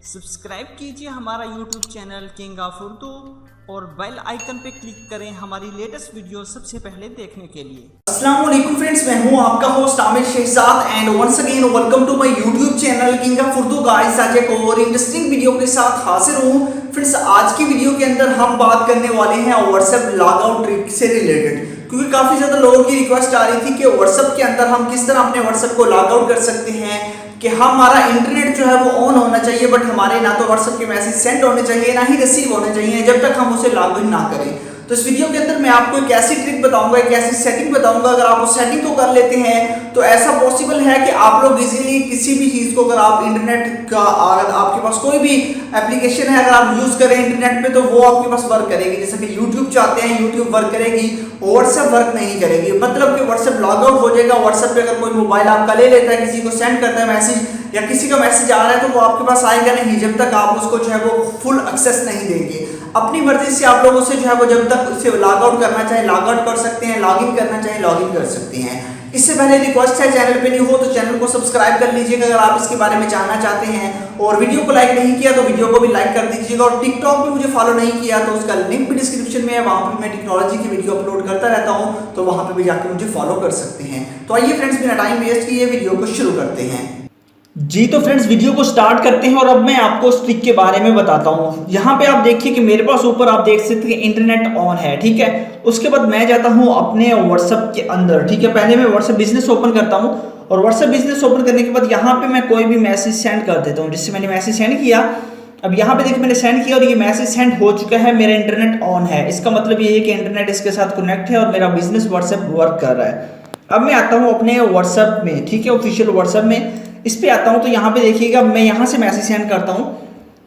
Subscribe कीजिए हमारा YouTube channel king of Urdu और बेल आइकन पे क्लिक करें हमारी लेटेस्ट वीडियो सबसे पहले देखने के लिए। अस्सलाम वालेकुम फ्रेंड्स, मैं हूं आपका host Aamir Shahzad and once again welcome to my YouTube channel king of Urdu. Guys, आज एक और इंटरेस्टिंग वीडियो के साथ हाजिर हूं। फ्रेंड्स, आज की वीडियो के अंदर हम बात करने वाले हैं व्हाट्सएप लॉग आउट ट्रिक से रिलेटेड, क्योंकि काफी ज्यादा लोगों की रिक्वेस्ट आ रही थी कि व्हाट्सएप के अंदर हम किस तरह अपने व्हाट्सएप को लॉग आउट कर सकते हैं कि हमारा इंटरनेट जो है वो ऑन होना चाहिए, बट हमारे ना तो व्हाट्सएप के मैसेज सेंड होने चाहिए ना ही रिसीव होने चाहिए जब तक हम उसे लॉग इन ना करें। तो इस वीडियो के अंदर मैं आपको एक ऐसी ट्रिक बताऊंगा, एक ऐसी सेटिंग बताऊंगा, अगर आप उस सेटिंग को कर लेते हैं तो ऐसा पॉसिबल है कि आप लोग इजीली किसी भी चीज को, अगर आप इंटरनेट का, अगर आपके पास कोई भी एप्लीकेशन है अगर आप यूज करें इंटरनेट पे, तो वो आपके पास वर्क करेगी। जैसे कि यूट्यूब चाहते हैं, यूट्यूब वर्क करेगी, व्हाट्सएप वर्क नहीं करेगी। मतलब कि व्हाट्सएप लॉग आउट हो जाएगा। व्हाट्सएप पे अगर कोई मोबाइल आपका ले लेता है, किसी को सेंड करता है मैसेज या किसी का मैसेज आ रहा है, तो वो आपके पास आएगा नहीं जब तक आप उसको जो है वो फुल एक्सेस नहीं देंगे। अपनी मर्जी से आप लोगों से जो है वो जब तक उसे लॉग आउट करना चाहे लॉग आउट कर सकते हैं, लॉग इन करना चाहे लॉग इन कर सकते हैं। इससे पहले रिक्वेस्ट है, चैनल पे न्यू हो तो चैनल को सब्सक्राइब कर लीजिएगा अगर आप इसके बारे में जानना चाहते हैं, और वीडियो को लाइक नहीं किया तो वीडियो को भी लाइक कर दीजिएगा, और टिकटॉक पे मुझे फॉलो नहीं किया तो उसका लिंक भी डिस्क्रिप्शन में है, वहां पे मैं टेक्नोलॉजी की वीडियो अपलोड करता रहता हूं, तो वहां पे भी जाकर मुझे फॉलो कर सकते हैं। तो आइए फ्रेंड्स, बिना टाइम वेस्ट किए वीडियो को शुरू करते हैं। जी तो फ्रेंड्स, वीडियो को स्टार्ट करते हैं और अब मैं आपको उस ट्रिक के बारे में बताता हूँ। यहाँ पे आप देखिए कि मेरे पास ऊपर आप देख सकते हैं इंटरनेट ऑन है, ठीक है। उसके बाद मैं जाता हूँ अपने व्हाट्सएप के अंदर, ठीक है। पहले मैं व्हाट्सएप बिजनेस ओपन करता हूँ, और व्हाट्सएप बिजनेस ओपन करने के बाद यहाँ पे मैं कोई भी मैसेज सेंड कर देता हूँ। जिससे मैंने मैसेज सेंड किया, अब यहाँ पे देखिए मैंने सेंड किया और ये मैसेज सेंड हो चुका है, मेरा इंटरनेट ऑन है। इसका मतलब ये है कि इंटरनेट इसके साथ कनेक्ट है और मेरा बिजनेस व्हाट्सएप वर्क कर रहा है। अब मैं आता हूँ अपने व्हाट्सएप में, ठीक है, ऑफिशियल व्हाट्सएप में। इस पे आता हूं तो यहाँ पे देखिएगा मैं यहाँ से मैसेज सेंड करता हूँ।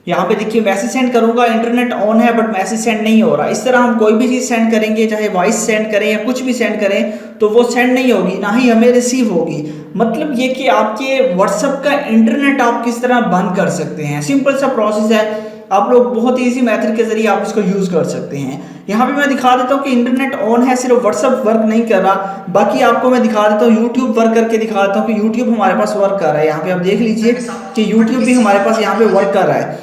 यहाँ पे देखिए मैसेज सेंड करूंगा, इंटरनेट ऑन है बट मैसेज सेंड नहीं हो रहा। इस तरह हम कोई भी चीज सेंड करेंगे, चाहे वॉइस सेंड करें या कुछ भी सेंड करें, तो वो सेंड नहीं होगी, ना ही हमें रिसीव होगी। मतलब ये कि आपके व्हाट्सएप का इंटरनेट आप किस तरह बंद कर सकते हैं। सिंपल सा प्रोसेस है, आप लोग बहुत इजी मेथड के जरिए आप इसको यूज कर सकते हैं। यहाँ पे मैं दिखा देता हूँ कि इंटरनेट ऑन है, सिर्फ व्हाट्सएप वर्क नहीं कर रहा। बाकी आपको मैं दिखा देता हूँ यूट्यूब वर्क करके दिखा देता हूँ कि यूट्यूब हमारे पास वर्क कर रहा है। यहाँ पे आप देख लीजिए कि यूट्यूब भी हमारे पास यहाँ पे वर्क कर रहा है।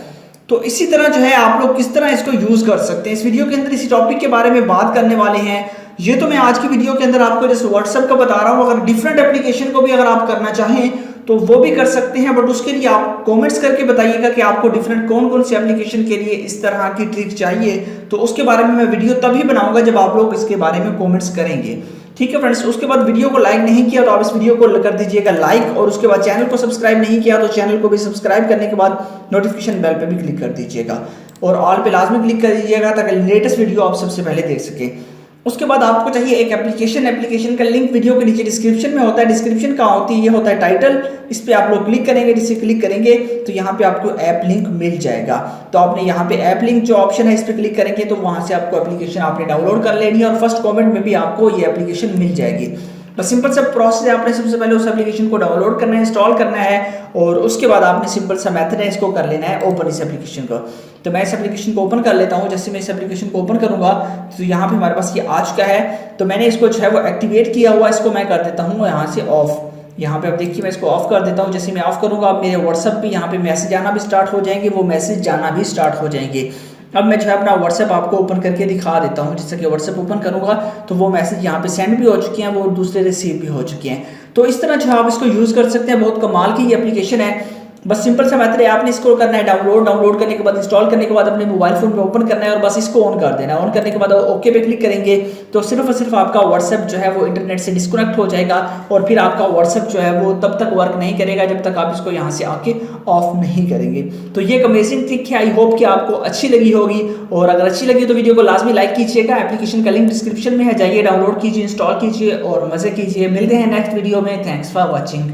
तो इसी तरह जो है आप लोग किस तरह इसको यूज कर सकते हैं, इस वीडियो के अंदर इसी टॉपिक के बारे में बात करने वाले हैं। ये तो मैं आज की वीडियो के अंदर आपको जैसे व्हाट्सएप का बता रहा हूँ, अगर डिफरेंट एप्लीकेशन को भी अगर आप करना चाहें तो वो भी कर सकते हैं, बट उसके लिए आप कमेंट्स करके बताइएगा कि आपको डिफरेंट कौन कौन सी एप्लीकेशन के लिए इस तरह की ट्रिक चाहिए। तो उसके बारे में मैं वीडियो तभी बनाऊंगा जब आप लोग इसके बारे में कमेंट्स करेंगे, ठीक है फ्रेंड्स। उसके बाद वीडियो को लाइक नहीं किया तो आप इस वीडियो को कर दीजिएगा लाइक, और उसके बाद चैनल को सब्सक्राइब नहीं किया तो चैनल को भी सब्सक्राइब करने के बाद नोटिफिकेशन बेल पे भी क्लिक कर दीजिएगा, और ऑल पे लाजमी क्लिक कर दीजिएगा ताकि लेटेस्ट वीडियो आप सबसे पहले देख सकें। उसके बाद आपको चाहिए एक एप्लीकेशन का लिंक वीडियो के नीचे डिस्क्रिप्शन में होता है। डिस्क्रिप्शन का होती है, ये होता है टाइटल। इस पे आप लोग क्लिक करेंगे, जिससे क्लिक करेंगे तो यहाँ पे आपको ऐप लिंक मिल जाएगा। तो आपने यहाँ पे ऐप लिंक जो ऑप्शन है इस पे क्लिक करेंगे तो वहां से आपको एप्लीकेशन आपने डाउनलोड कर लेनी है, और फर्स्ट कमेंट में भी आपको ये एप्लीकेशन मिल जाएगी। बस सिंपल सा प्रोसेस है, आपने सबसे पहले उस एप्लीकेशन को डाउनलोड करना है, इंस्टॉल करना है, और उसके बाद आपने सिंपल सा मेथड है, इसको कर लेना है ओपन इस एप्लीकेशन को। तो मैं इस एप्लीकेशन को ओपन कर लेता हूं। जैसे मैं इस एप्लीकेशन को ओपन करूंगा तो यहाँ पे हमारे पास ये आ चुका है। तो मैंने इसको जो है वो एक्टिवेट किया हुआ, इसको मैं कर देता हूँ यहाँ से ऑफ। यहाँ पे आप देखिए मैं इसको ऑफ कर देता हूँ। जैसे मैं ऑफ करूंगा अब मेरे व्हाट्सएप पे यहाँ पे मैसेज आना भी स्टार्ट हो जाएंगे, वो मैसेज जाना भी स्टार्ट हो जाएंगे। अब मैं जो है अपना व्हाट्सएप आपको ओपन करके दिखा देता हूँ। जैसे कि व्हाट्सएप ओपन करूंगा तो वो मैसेज यहाँ पे सेंड भी हो चुके हैं, वो दूसरे रिसीव भी हो चुके हैं। तो इस तरह जो है आप इसको यूज कर सकते हैं। बहुत कमाल की ये एप्लीकेशन है। बस सिंपल सा मेथड है, आपने इसको करना है डाउनलोड करने के बाद, इंस्टॉल करने के बाद अपने मोबाइल फोन पे ओपन करना है और बस इसको ऑन कर देना है। ऑन करने के बाद ओके पे क्लिक करेंगे तो सिर्फ और सिर्फ आपका व्हाट्सएप जो है वो इंटरनेट से डिस्कनेक्ट हो जाएगा, और फिर आपका व्हाट्सएप जो है वो तब तक वर्क नहीं करेगा जब तक आप इसको यहाँ से आके ऑफ नहीं करेंगे। तो ये एक अमेजिंग ट्रिक है। आई होप कि आपको अच्छी लगी होगी, और अगर अच्छी लगी तो वीडियो को लाजमी लाइक कीजिएगा। एप्लीकेशन का लिंक डिस्क्रिप्शन में है, जाइए डाउनलोड कीजिए, इंस्टॉल कीजिए और मजे कीजिए। मिलते हैं नेक्स्ट वीडियो में। Thanks for watching.